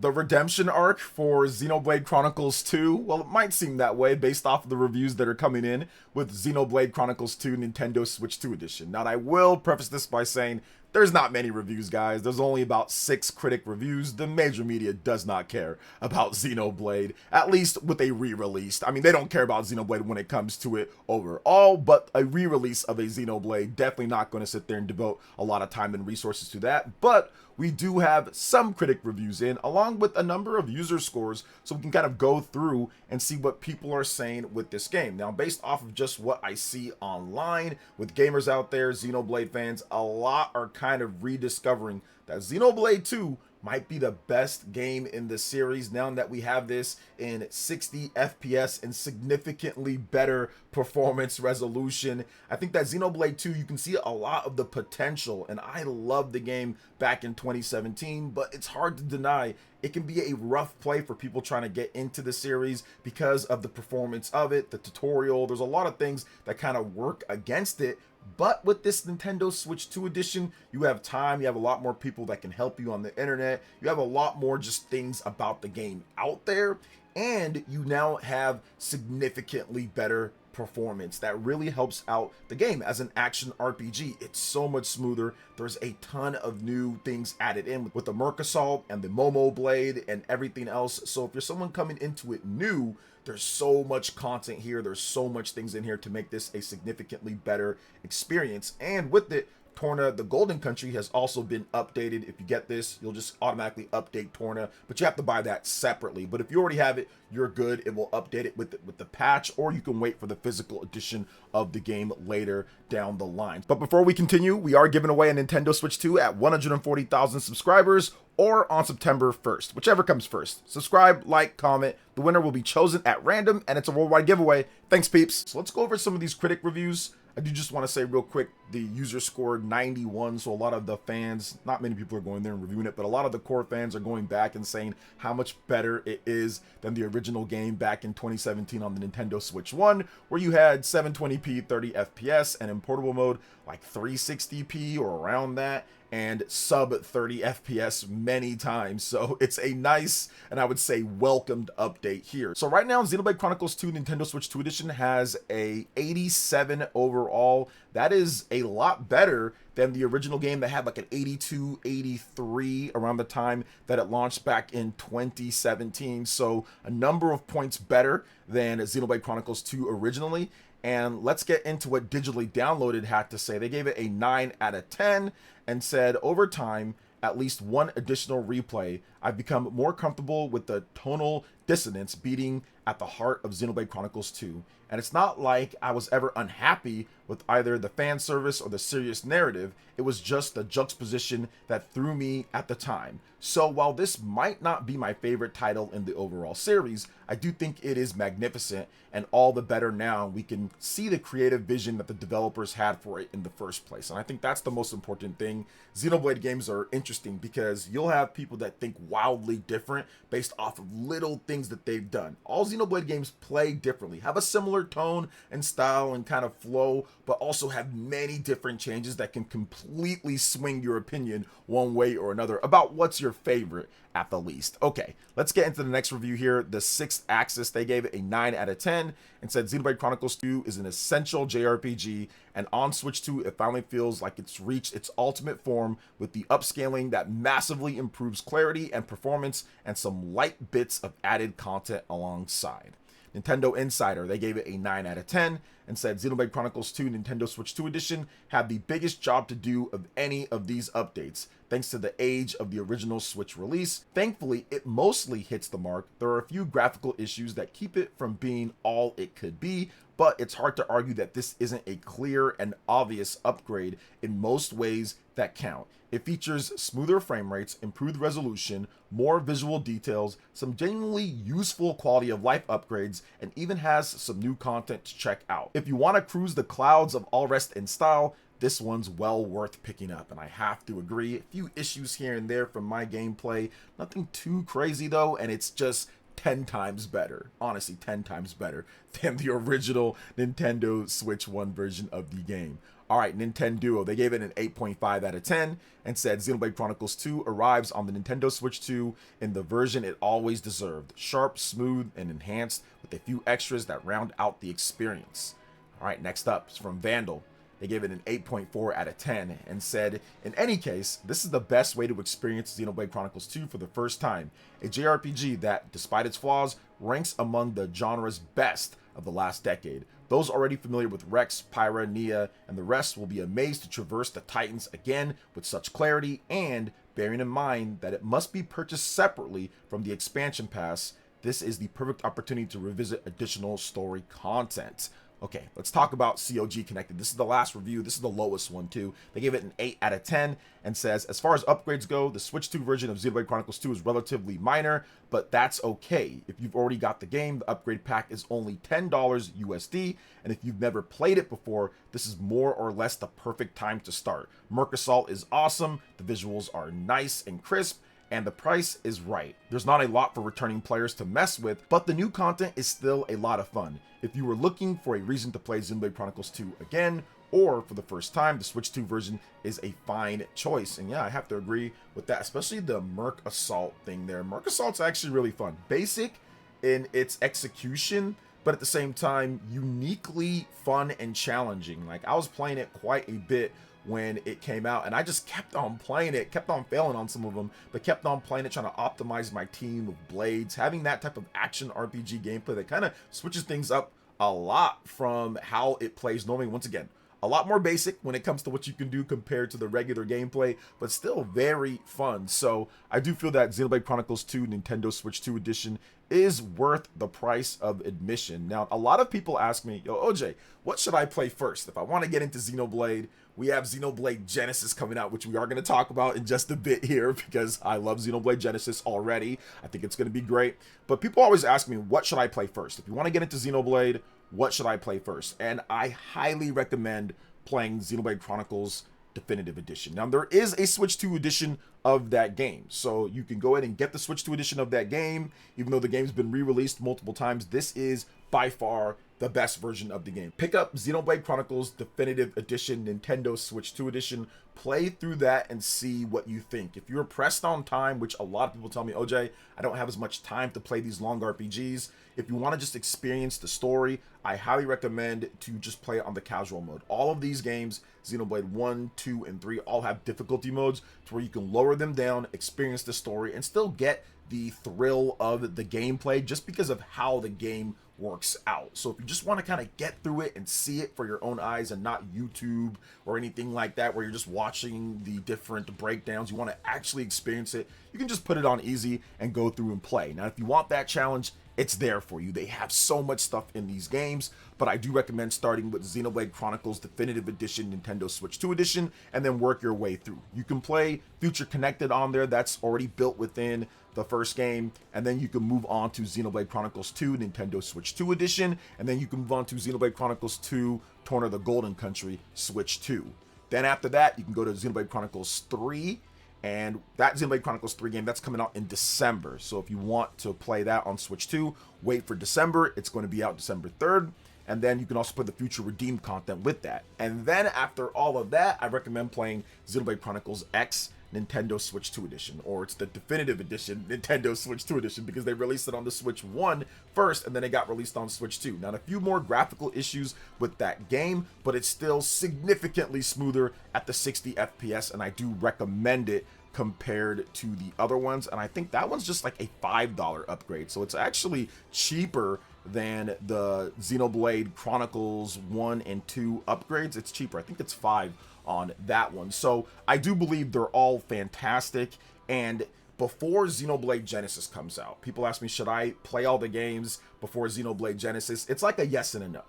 The redemption arc for Xenoblade Chronicles 2, well, it might seem that way based off of the reviews that are coming in with Xenoblade Chronicles 2 Nintendo Switch 2 Edition. Now, I will preface this by saying there's not many reviews, guys. There's only about 6 critic reviews. The major media does not care about Xenoblade, at least with a re-release. I mean, they don't care about Xenoblade when it comes to it overall, but a re-release of a Xenoblade, definitely not going to sit there and devote a lot of time and resources to that. But we do have some critic reviews in, along with a number of user scores, so we can kind of go through and see what people are saying with this game. Now, based off of just what I see online with gamers out there, Xenoblade fans, a lot are kind of rediscovering that Xenoblade 2 might be the best game in the series now that we have this in 60 FPS and significantly better performance resolution. I think that Xenoblade 2, you can see a lot of the potential, and I loved the game back in 2017, but it's hard to deny it can be a rough play for people trying to get into the series because of the performance of it, the tutorial. There's a lot of things that kind of work against it. But with this Nintendo Switch 2 edition, you have time, you have a lot more people that can help you on the internet, you have a lot more just things about the game out there, and you now have significantly better performance that really helps out the game as an action RPG. It's so much smoother. There's a ton of new things added in with the Merc Assault and the Momo Blade and everything else. So if you're someone coming into it new, there's so much content here. There's so much things in here to make this a significantly better experience. And with it, Torna, the Golden Country, has also been updated. If you get this, you'll just automatically update Torna, but you have to buy that separately. But if you already have it, you're good. It will update it with the patch, or you can wait for the physical edition of the game later down the line. But before we continue, we are giving away a Nintendo Switch 2 at 140,000 subscribers, or on September 1st, whichever comes first. Subscribe, like, comment. The winner will be chosen at random, and it's a worldwide giveaway. Thanks, peeps. So let's go over some of these critic reviews. I do just want to say real quick, the user scored 91, so a lot of the fans, not many people are going there and reviewing it, but a lot of the core fans are going back and saying how much better it is than the original game back in 2017 on the Nintendo Switch 1, where you had 720p 30 FPS, and in portable mode like 360p or around that, and sub 30 FPS many times. So it's a nice, and I would say welcomed update here. So right now, Xenoblade Chronicles 2 Nintendo Switch 2 Edition has a 87 overall. That is a lot better than the original game that had like an 82, 83 around the time that it launched back in 2017. So a number of points better than Xenoblade Chronicles 2 originally. And let's get into what Digitally Downloaded had to say. They gave it a 9 out of 10 and said, over time, at least one additional replay, I've become more comfortable with the tonal dissonance beating at the heart of Xenoblade Chronicles 2. And it's not like I was ever unhappy with either the fan service or the serious narrative. It was just the juxtaposition that threw me at the time. So while this might not be my favorite title in the overall series, I do think it is magnificent, and all the better now we can see the creative vision that the developers had for it in the first place. And I think that's the most important thing. Xenoblade games are interesting because you'll have people that think wildly different based off of little things that they've done. All Xenoblade games play differently, have a similar tone and style and kind of flow, but also have many different changes that can completely swing your opinion one way or another about what's your favorite at the least. Okay, let's get into the next review here. The Sixth Axis, they gave it a 9 out of 10 and said Xenoblade Chronicles 2 is an essential JRPG, and on Switch 2 it finally feels like it's reached its ultimate form with the upscaling that massively improves clarity and performance and some light bits of added content alongside. Nintendo Insider, they gave it a 9 out of 10 and said Xenoblade Chronicles 2 Nintendo Switch 2 Edition had the biggest job to do of any of these updates, thanks to the age of the original Switch release. Thankfully, it mostly hits the mark. There are a few graphical issues that keep it from being all it could be, but it's hard to argue that this isn't a clear and obvious upgrade in most ways that count. It features smoother frame rates, improved resolution, more visual details, some genuinely useful quality of life upgrades, and even has some new content to check out. If you want to cruise the clouds of all rest and style, this one's well worth picking up, and I have to agree. A few issues here and there from my gameplay, nothing too crazy though, and it's just 10 times better, honestly 10 times better than the original Nintendo Switch 1 version of the game. All right, Nintendo, they gave it an 8.5 out of 10 and said Xenoblade Chronicles 2 arrives on the Nintendo Switch 2 in the version it always deserved. Sharp, smooth, and enhanced with a few extras that round out the experience. All right, next up is from Vandal. They gave it an 8.4 out of 10 and said, in any case, this is the best way to experience Xenoblade Chronicles 2 for the first time. A JRPG that, despite its flaws, ranks among the genre's best of the last decade. Those already familiar with Rex, Pyra, Nia, and the rest will be amazed to traverse the Titans again with such clarity, and bearing in mind that it must be purchased separately from the expansion pass, this is the perfect opportunity to revisit additional story content. Okay, let's talk about COG Connected. This is the last review. This is the lowest one too. They gave it an 8 out of 10 and says, as far as upgrades go, the Switch 2 version of Xenoblade Chronicles 2 is relatively minor, but that's okay. If you've already got the game, the upgrade pack is only $10 USD, and if you've never played it before, this is more or less the perfect time to start. Merc Assault is awesome, the visuals are nice and crisp, and the price is right. There's not a lot for returning players to mess with, but the new content is still a lot of fun. If you were looking for a reason to play Xenoblade Chronicles 2 again, or for the first time, the Switch 2 version is a fine choice. And yeah, I have to agree with that, especially the Merc Assault thing there. Merc Assault's actually really fun. Basic in its execution, but at the same time, uniquely fun and challenging. Like, I was playing it quite a bit when it came out, and I just kept on playing it, kept on failing on some of them, but kept on playing it, trying to optimize my team with blades, having that type of action RPG gameplay that kind of switches things up a lot from how it plays normally. Once again, a lot more basic when it comes to what you can do compared to the regular gameplay, but still very fun. So I do feel that Xenoblade Chronicles 2 Nintendo Switch 2 edition is worth the price of admission. Now, a lot of people ask me, yo, OJ, what should I play first? If I want to get into Xenoblade, we have Xenoblade Genesis coming out, which we are going to talk about in just a bit here because I love Xenoblade Genesis already. I think it's going to be great. But people always ask me, what should I play first? If you want to get into Xenoblade, what should I play first? And I highly recommend playing Xenoblade Chronicles Definitive Edition. Now, there is a Switch 2 edition of that game, so you can go ahead and get the Switch 2 edition of that game. Even though the game's been re-released multiple times, this is by far the best version of the game. Pick up Xenoblade Chronicles Definitive Edition, Nintendo Switch 2 edition, play through that and see what you think. If you're pressed on time, which a lot of people tell me, OJ, I don't have as much time to play these long RPGs. If you want to just experience the story, I highly recommend to just play it on the casual mode. All of these games, Xenoblade 1, 2, and 3, all have difficulty modes to where you can lower them down, experience the story, and still get the thrill of the gameplay just because of how the game works out. So if you just want to kind of get through it and see it for your own eyes and not YouTube or anything like that where you're just watching the different breakdowns, you want to actually experience it, you can just put it on easy and go through and play. Now, if you want that challenge, it's there for you. They have so much stuff in these games, but I do recommend starting with Xenoblade Chronicles Definitive Edition, Nintendo Switch 2 Edition, and then work your way through. You can play Future Connected on there. That's already built within the first game, and then you can move on to Xenoblade Chronicles 2 Nintendo Switch 2 Edition, and then you can move on to Xenoblade Chronicles 2 Torn of the Golden Country Switch 2. Then after that, you can go to Xenoblade Chronicles 3, and that Xenoblade Chronicles 3 game, that's coming out in December. So if you want to play that on Switch 2, wait for December. It's going to be out December 3rd. And then you can also play the future redeemed content with that. And then after all of that, I recommend playing Xenoblade Chronicles X Nintendo Switch 2 Edition, or it's the Definitive Edition Nintendo Switch 2 Edition, because they released it on the Switch 1 first, and then it got released on Switch 2. Now, a few more graphical issues with that game, but it's still significantly smoother at the 60 FPS, and I do recommend it compared to the other ones. And I think that one's just like a $5 upgrade, so it's actually cheaper than the Xenoblade Chronicles 1 and 2 upgrades. It's cheaper. I think it's $5 on that one. So I do believe they're all fantastic. And before Xenoblade Genesis comes out, people ask me, should I play all the games before Xenoblade Genesis? It's like a yes and a no.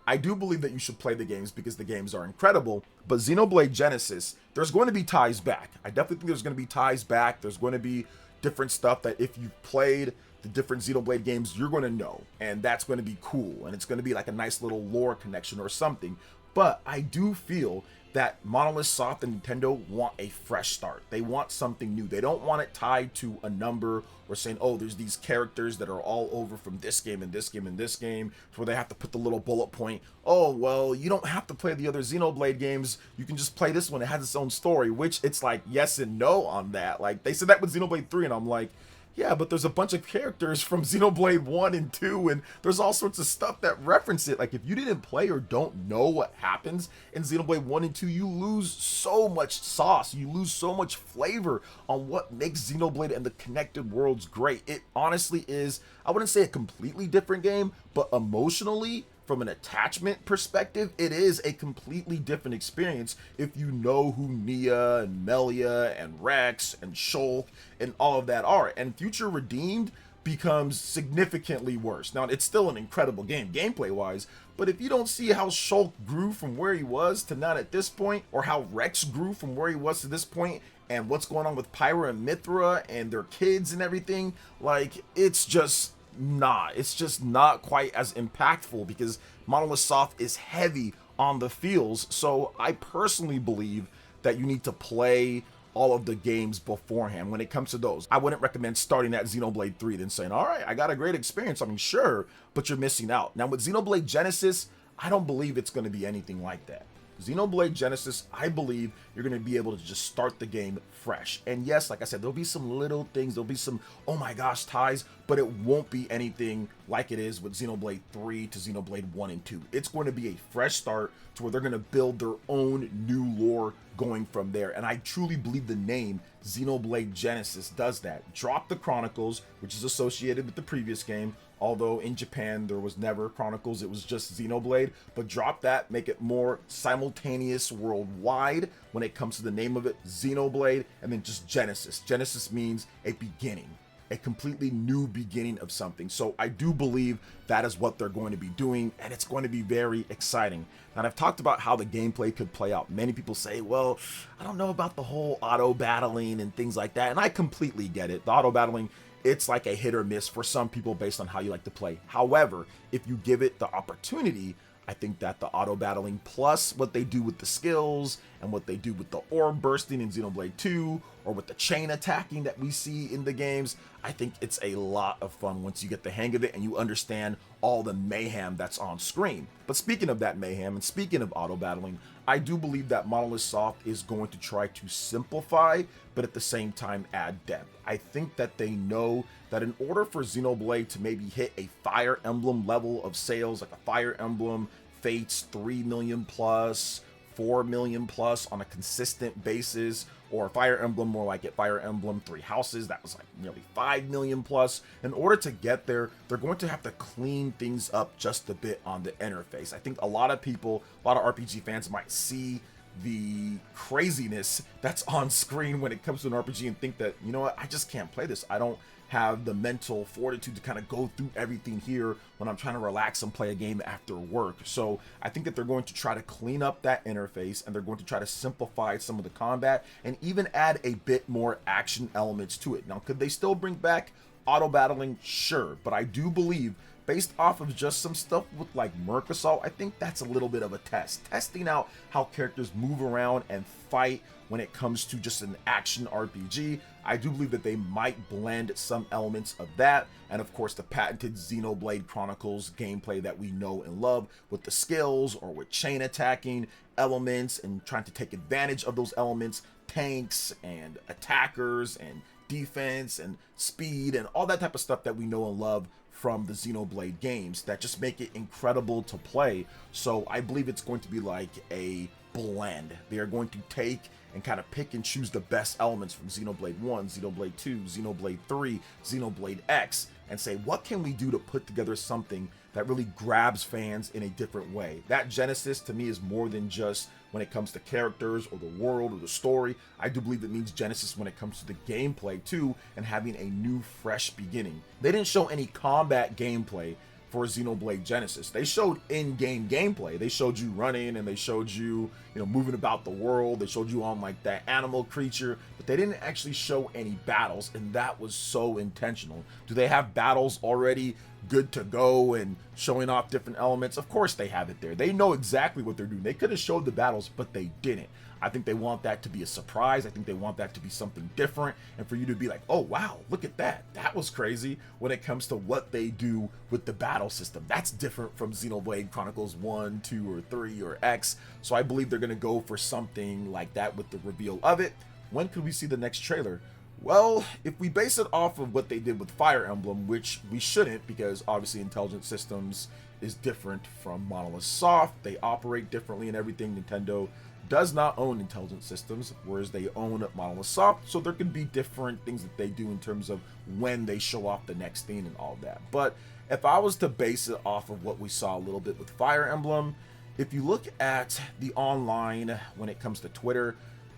I do believe that you should play the games because the games are incredible, but Xenoblade Genesis, there's going to be ties back. I definitely think there's going to be ties back. There's going to be different stuff that if you've played the different Xenoblade games, you're going to know, and that's going to be cool, and it's going to be like a nice little lore connection or something. But I do feel that Monolith Soft and Nintendo want a fresh start. They want something new. They don't want it tied to a number or saying, oh, there's these characters that are all over from this game and this game and this game, to where they have to put the little bullet point, oh, well, you don't have to play the other Xenoblade games. You can just play this one. It has its own story, which it's like yes and no on that. Like, they said that with Xenoblade 3, and I'm like, yeah, but there's a bunch of characters from Xenoblade 1 and 2, and there's all sorts of stuff that reference it. Like, if you didn't play or don't know what happens in Xenoblade 1 and 2, you lose so much sauce. You lose so much flavor on what makes Xenoblade and the connected worlds great. It honestly is, I wouldn't say a completely different game, but emotionally, from an attachment perspective, it is a completely different experience if you know who Nia and Melia and Rex and Shulk and all of that are. And Future Redeemed becomes significantly worse. Now, it's still an incredible game, gameplay-wise, but if you don't see how Shulk grew from where he was to not at this point, or how Rex grew from where he was to this point, and what's going on with Pyra and Mithra and their kids and everything, like, it's just not quite as impactful, because Monolith Soft is heavy on the feels. So I personally believe that you need to play all of the games beforehand when it comes to those. I wouldn't recommend starting at Xenoblade 3 then saying, all right, I got a great experience. I mean, sure, but you're missing out. Now with Xenoblade Genesis, I don't believe it's going to be anything like that. Xenoblade Genesis, I believe you're going to be able to just start the game fresh. And yes, like I said, there'll be some little things, there'll be some, oh my gosh, ties, but it won't be anything like it is with Xenoblade 3 to Xenoblade 1 and 2. It's going to be a fresh start to where they're going to build their own new lore going from there. And I truly believe the name Xenoblade Genesis does that. Drop the Chronicles, which is associated with the previous game, although in Japan there was never Chronicles, it was just Xenoblade, but drop that, make it more simultaneous worldwide when it comes to the name of it, Xenoblade, and then just Genesis. Genesis means a beginning, a completely new beginning of something. So I do believe that is what they're going to be doing, and it's going to be very exciting. Now, I've talked about how the gameplay could play out. Many people say, well, I don't know about the whole auto battling and things like that, and I completely get it. The auto battling, it's like a hit or miss for some people based on how you like to play. However, if you give it the opportunity, I think that the auto battling plus what they do with the skills and what they do with the orb bursting in Xenoblade 2 or with the chain attacking that we see in the games, I think it's a lot of fun once you get the hang of it and you understand all the mayhem that's on screen. But speaking of that mayhem and speaking of auto battling, I do believe that Monolith Soft is going to try to simplify, but at the same time add depth. I think that they know that in order for Xenoblade to maybe hit a Fire Emblem level of sales, like a Fire Emblem Fates 3 million plus, 4 million plus on a consistent basis, or Fire Emblem more like it, Fire Emblem 3 Houses, that was like nearly 5 million plus. In order to get there, they're going to have to clean things up just a bit on the interface. I think a lot of people, a lot of RPG fans might see the craziness that's on screen when it comes to an RPG and think that, you know what, I just can't play this. I don't have the mental fortitude to kind of go through everything here when I'm trying to relax and play a game after work. So I think that they're going to try to clean up that interface, and they're going to try to simplify some of the combat and even add a bit more action elements to it. Now, could they still bring back auto battling? Sure, but I do believe, based off of just some stuff with like Merc Assault, I think that's a little bit of a test. Testing out how characters move around and fight when it comes to just an action RPG. I do believe that they might blend some elements of that, and of course the patented Xenoblade Chronicles gameplay that we know and love with the skills or with chain attacking elements and trying to take advantage of those elements, tanks and attackers and defense and speed and all that type of stuff that we know and love from the Xenoblade games that just make it incredible to play. So I believe it's going to be like a blend. They are going to take and kind of pick and choose the best elements from Xenoblade 1, Xenoblade 2, Xenoblade 3, Xenoblade X, and say, what can we do to put together something that really grabs fans in a different way? That Genesis to me is more than just when it comes to characters or the world or the story. I do believe it means Genesis when it comes to the gameplay too, and having a new fresh beginning. They didn't show any combat gameplay for Xenoblade Genesis. They showed in-game gameplay. They showed you running, and they showed you, moving about the world. They showed you on like that animal creature, but they didn't actually show any battles, and that was so intentional. Do they have battles already good to go and showing off different elements? Of course they have it there. They know exactly what they're doing. They could have showed the battles, but they didn't. I think they want that to be a surprise. I think they want that to be something different, and for you to be like, oh wow, look at that. That was crazy when it comes to what they do with the battle system. That's different from Xenoblade Chronicles 1, 2, or 3, or X. So I believe they're going to go for something like that with the reveal of it. When could we see the next trailer? Well, if we base it off of what they did with Fire Emblem, which we shouldn't, because obviously Intelligent Systems is different from Monolith Soft. They operate differently and everything. Nintendo does not own Intelligent Systems, whereas they own Monolith Soft, so there could be different things that they do in terms of when they show off the next thing and all that. But if I was to base it off of what we saw a little bit with Fire Emblem, if you look at the online when it comes to Twitter,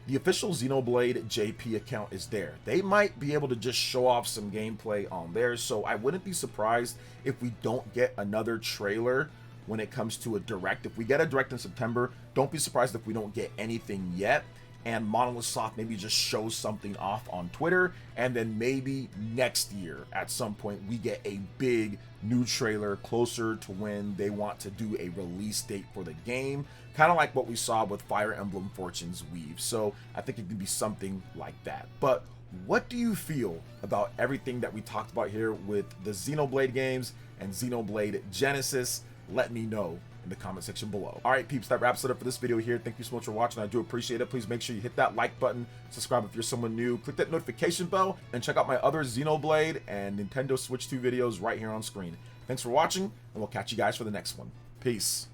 the official Xenoblade JP account is there. They might be able to just show off some gameplay on there, so I wouldn't be surprised if we don't get another trailer when it comes to a direct. If we get a direct in September, don't be surprised if we don't get anything yet, and Monolith Soft maybe just shows something off on Twitter, and then maybe next year at some point we get a big new trailer closer to when they want to do a release date for the game, kind of like what we saw with Fire Emblem Fortune's Weave. So I think it could be something like that. But what do you feel about everything that we talked about here with the Xenoblade games and Xenoblade Genesis? Let me know in the comment section below. All right, peeps, that wraps it up for this video here. Thank you so much for watching. I do appreciate it. Please make sure you hit that like button, subscribe if you're someone new, click that notification bell, and check out my other Xenoblade and Nintendo Switch 2 videos right here on screen. Thanks for watching, and we'll catch you guys for the next one. Peace.